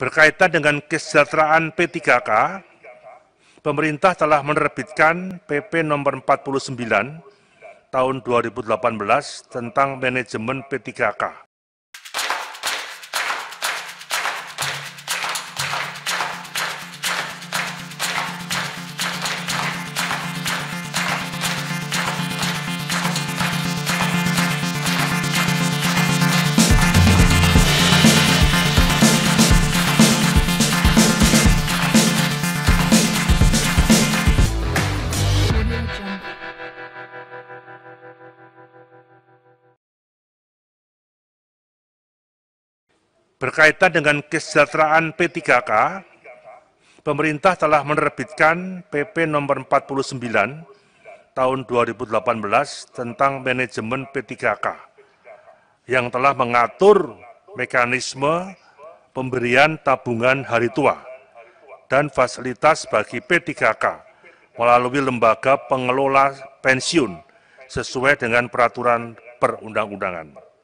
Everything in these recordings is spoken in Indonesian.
Berkaitan dengan kesejahteraan P3K, pemerintah telah menerbitkan PP nomor 49 tahun 2018 tentang manajemen P3K. Berkaitan dengan kesejahteraan P3K, pemerintah telah menerbitkan PP nomor 49 tahun 2018 tentang manajemen P3K yang telah mengatur mekanisme pemberian tabungan hari tua dan fasilitas bagi P3K melalui lembaga pengelola pensiun sesuai dengan peraturan perundang-undangan.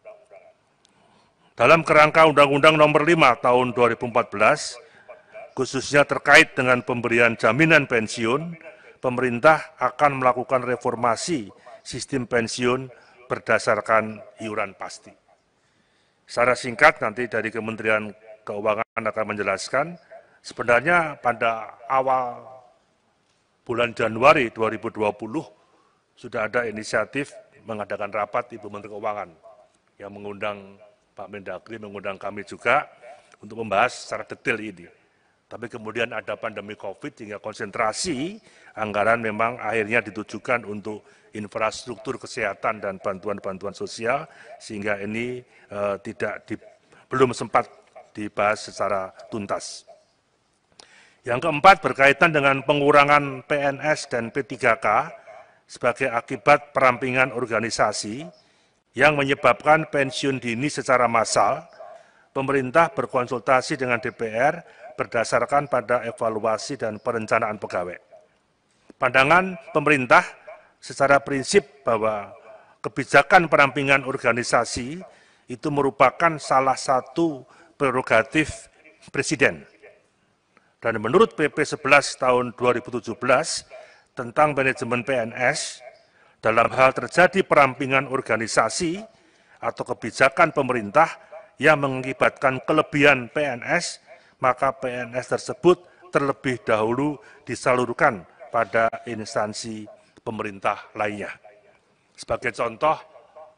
Dalam kerangka Undang-Undang Nomor 5 Tahun 2014, khususnya terkait dengan pemberian jaminan pensiun, pemerintah akan melakukan reformasi sistem pensiun berdasarkan iuran pasti. Secara singkat nanti dari Kementerian Keuangan akan menjelaskan, sebenarnya pada awal bulan Januari 2020 sudah ada inisiatif mengadakan rapat Ibu Menteri Keuangan yang mengundang Pak Mendagri, mengundang kami juga untuk membahas secara detail ini. Tapi kemudian ada pandemi COVID sehingga konsentrasi anggaran memang akhirnya ditujukan untuk infrastruktur kesehatan dan bantuan-bantuan sosial, sehingga ini belum sempat dibahas secara tuntas. Yang keempat berkaitan dengan pengurangan PNS dan P3K sebagai akibat perampingan organisasi yang menyebabkan pensiun dini secara massal, pemerintah berkonsultasi dengan DPR berdasarkan pada evaluasi dan perencanaan pegawai. Pandangan pemerintah secara prinsip bahwa kebijakan perampingan organisasi itu merupakan salah satu prerogatif Presiden. Dan menurut PP 11 tahun 2017 tentang manajemen PNS, dalam hal terjadi perampingan organisasi atau kebijakan pemerintah yang mengakibatkan kelebihan PNS, maka PNS tersebut terlebih dahulu disalurkan pada instansi pemerintah lainnya. Sebagai contoh,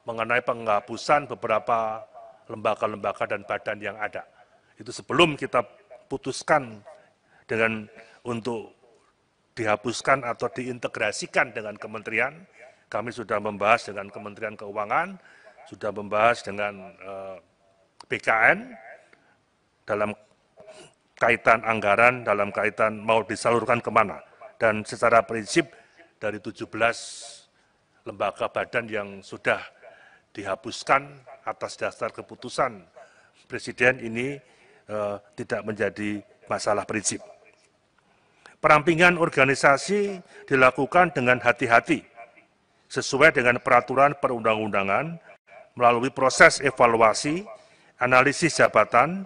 mengenai penghapusan beberapa lembaga-lembaga dan badan yang ada. Itu sebelum kita putuskan untuk dihapuskan atau diintegrasikan dengan kementerian, kami sudah membahas dengan Kementerian Keuangan, sudah membahas dengan BKN dalam kaitan anggaran, dalam kaitan mau disalurkan kemana. Dan secara prinsip dari 17 lembaga badan yang sudah dihapuskan atas dasar keputusan Presiden ini tidak menjadi masalah prinsip. Perampingan organisasi dilakukan dengan hati-hati, sesuai dengan peraturan perundang-undangan, melalui proses evaluasi, analisis jabatan,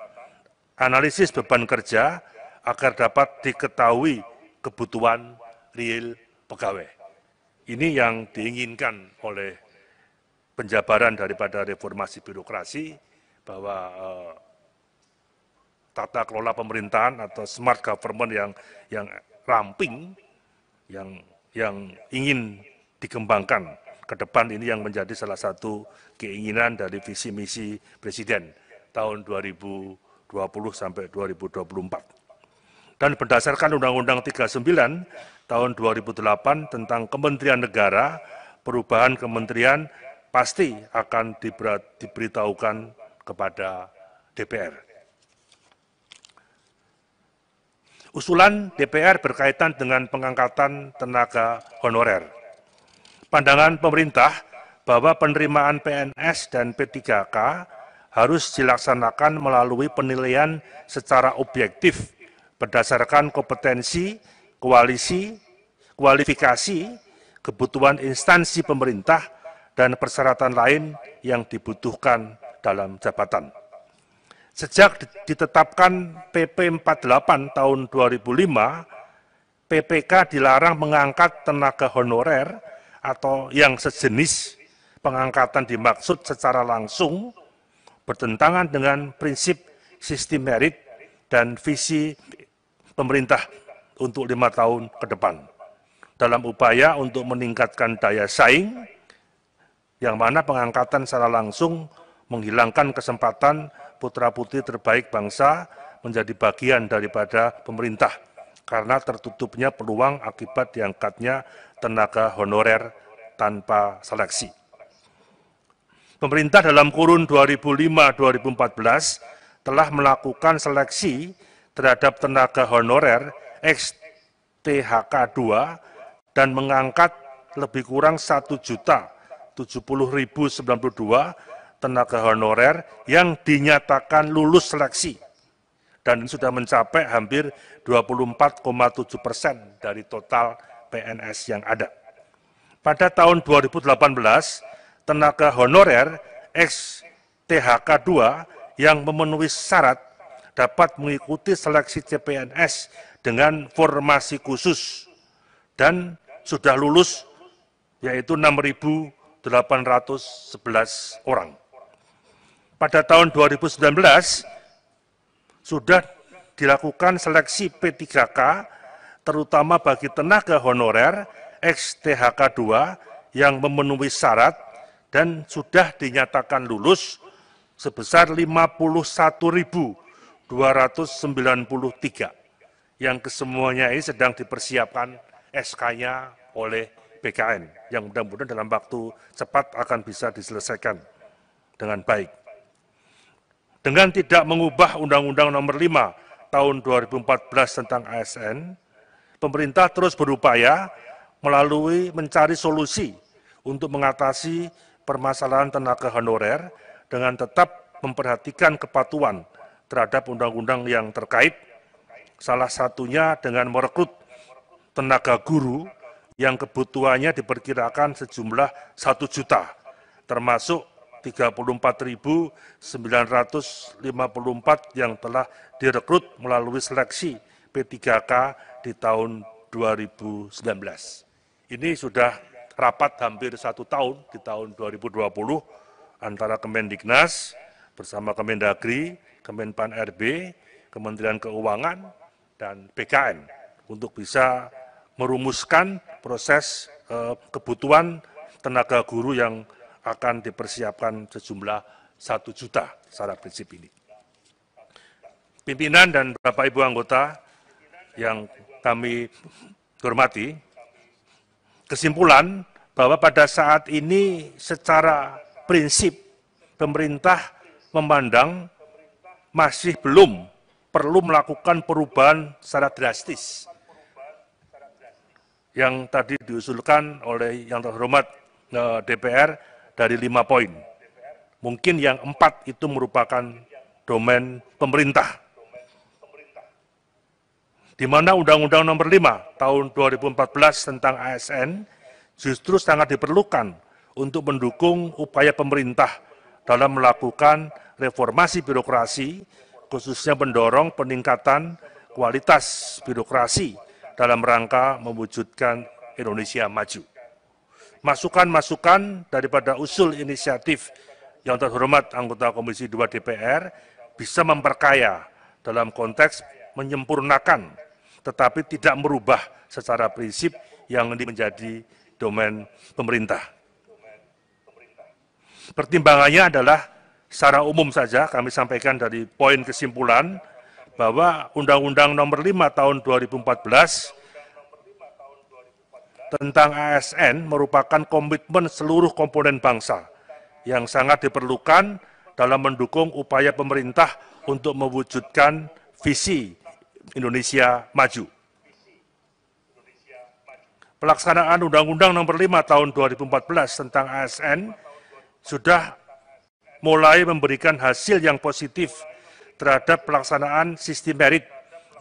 analisis beban kerja, agar dapat diketahui kebutuhan real pegawai. Ini yang diinginkan oleh penjabaran daripada reformasi birokrasi, bahwa tata kelola pemerintahan atau smart government yang ramping, yang ingin dikembangkan ke depan, ini yang menjadi salah satu keinginan dari visi misi Presiden tahun 2020 sampai 2024. Dan berdasarkan Undang-Undang 39 tahun 2008 tentang Kementerian Negara, perubahan kementerian pasti akan diberitahukan kepada DPR. Usulan DPR berkaitan dengan pengangkatan tenaga honorer. Pandangan pemerintah bahwa penerimaan PNS dan P3K harus dilaksanakan melalui penilaian secara objektif berdasarkan kompetensi, kualifikasi, kebutuhan instansi pemerintah, dan persyaratan lain yang dibutuhkan dalam jabatan. Sejak ditetapkan PP 48 tahun 2005, PPK dilarang mengangkat tenaga honorer atau yang sejenis pengangkatan dimaksud secara langsung bertentangan dengan prinsip sistem merit dan visi pemerintah untuk 5 tahun ke depan. Dalam upaya untuk meningkatkan daya saing, yang mana pengangkatan secara langsung menghilangkan kesempatan putra-putri terbaik bangsa menjadi bagian daripada pemerintah, karena tertutupnya peluang akibat diangkatnya tenaga honorer tanpa seleksi. Pemerintah dalam kurun 2005-2014 telah melakukan seleksi terhadap tenaga honorer ex-THK 2 dan mengangkat lebih kurang 1.070.092 tenaga honorer yang dinyatakan lulus seleksi, dan sudah mencapai hampir 24,7% dari total PNS yang ada. Pada tahun 2018, tenaga honorer ex-THK 2 yang memenuhi syarat dapat mengikuti seleksi CPNS dengan formasi khusus dan sudah lulus, yaitu 6.811 orang. Pada tahun 2019, sudah dilakukan seleksi P3K, terutama bagi tenaga honorer ex-THK 2 yang memenuhi syarat dan sudah dinyatakan lulus sebesar 51.293, yang kesemuanya ini sedang dipersiapkan SK-nya oleh BKN, yang mudah-mudahan dalam waktu cepat akan bisa diselesaikan dengan baik. Dengan tidak mengubah Undang-Undang Nomor 5 Tahun 2014 tentang ASN, pemerintah terus berupaya mencari solusi untuk mengatasi permasalahan tenaga honorer dengan tetap memperhatikan kepatuhan terhadap undang-undang yang terkait, salah satunya dengan merekrut tenaga guru yang kebutuhannya diperkirakan sejumlah 1 juta, termasuk 34.954 yang telah direkrut melalui seleksi P3K di tahun 2019. Ini sudah rapat hampir 1 tahun di tahun 2020 antara Kemendiknas bersama Kemendagri, Kemenpan RB, Kementerian Keuangan, dan BKN untuk bisa merumuskan proses kebutuhan tenaga guru yang akan dipersiapkan sejumlah 1 juta secara prinsip ini. Pimpinan dan Bapak Ibu anggota yang kami hormati, kesimpulan bahwa pada saat ini secara prinsip pemerintah memandang masih belum perlu melakukan perubahan secara drastis yang tadi diusulkan oleh yang terhormat DPR dari 5 poin. Mungkin yang 4 itu merupakan domain pemerintah. Di mana Undang-Undang Nomor 5 Tahun 2014 tentang ASN justru sangat diperlukan untuk mendukung upaya pemerintah dalam melakukan reformasi birokrasi, khususnya mendorong peningkatan kualitas birokrasi dalam rangka mewujudkan Indonesia maju. Masukan-masukan daripada usul inisiatif yang terhormat anggota Komisi 2 DPR bisa memperkaya dalam konteks menyempurnakan, tetapi tidak merubah secara prinsip yang ini menjadi domain pemerintah. Pertimbangannya adalah secara umum saja kami sampaikan dari poin kesimpulan bahwa Undang-Undang Nomor 5 Tahun 2014 tentang ASN merupakan komitmen seluruh komponen bangsa yang sangat diperlukan dalam mendukung upaya pemerintah untuk mewujudkan visi Indonesia maju. Pelaksanaan Undang-Undang Nomor 5 Tahun 2014 tentang ASN sudah mulai memberikan hasil yang positif terhadap pelaksanaan sistem merit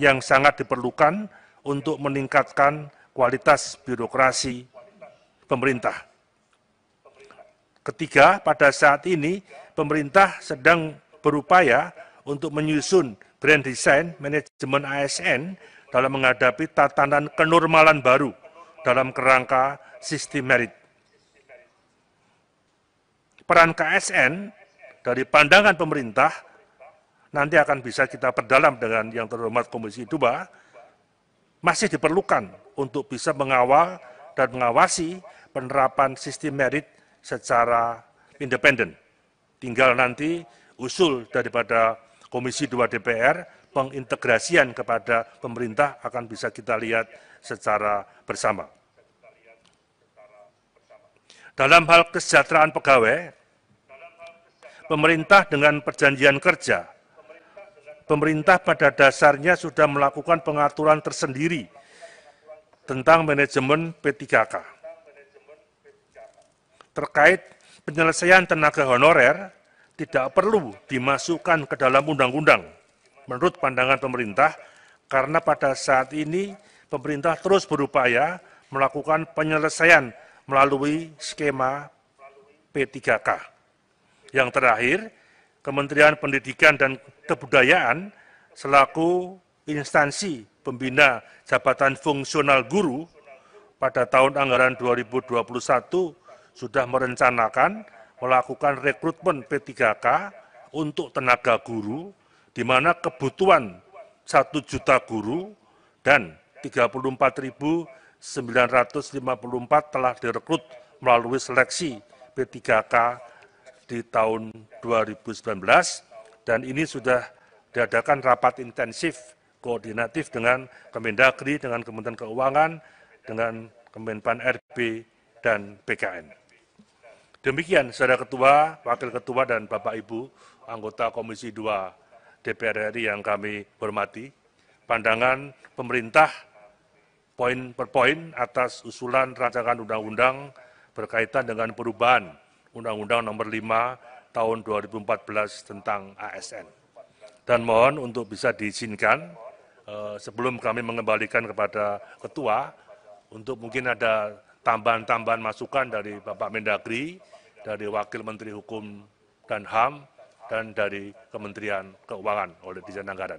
yang sangat diperlukan untuk meningkatkan kualitas birokrasi pemerintah. Ketiga, pada saat ini pemerintah sedang berupaya untuk menyusun grand design manajemen ASN dalam menghadapi tatanan kenormalan baru dalam kerangka sistem merit. Peran KSN dari pandangan pemerintah nanti akan bisa kita perdalam dengan yang terhormat Komisi 2, masih diperlukan untuk bisa mengawal dan mengawasi penerapan sistem merit secara independen. Tinggal nanti usul daripada Komisi 2 DPR, pengintegrasian kepada pemerintah akan bisa kita lihat secara bersama. Dalam hal kesejahteraan pegawai, pemerintah dengan perjanjian kerja, pemerintah pada dasarnya sudah melakukan pengaturan tersendiri tentang manajemen P3K. Terkait penyelesaian tenaga honorer, tidak perlu dimasukkan ke dalam undang-undang, menurut pandangan pemerintah, karena pada saat ini pemerintah terus berupaya melakukan penyelesaian melalui skema P3K. Yang terakhir, Kementerian Pendidikan dan Kebudayaan selaku instansi pembina jabatan fungsional guru pada tahun anggaran 2021 sudah merencanakan melakukan rekrutmen P3K untuk tenaga guru, di mana kebutuhan 1 juta guru dan 34.954 telah direkrut melalui seleksi P3K di tahun 2019, dan ini sudah diadakan rapat intensif koordinatif dengan Kemendagri, dengan Kementerian Keuangan, dengan Kemenpan RB, dan BKN. Demikian, Saudara Ketua, Wakil Ketua, dan Bapak Ibu, anggota Komisi 2 DPR RI yang kami hormati, pandangan pemerintah poin per poin atas usulan rancangan undang-undang berkaitan dengan perubahan Undang-Undang Nomor 5 Tahun 2014 tentang ASN. Dan mohon untuk bisa diizinkan, sebelum kami mengembalikan kepada Ketua, untuk mungkin ada tambahan-tambahan masukan dari Bapak Mendagri, dari Wakil Menteri Hukum dan HAM, dan dari Kementerian Keuangan oleh Dirjen Anggaran.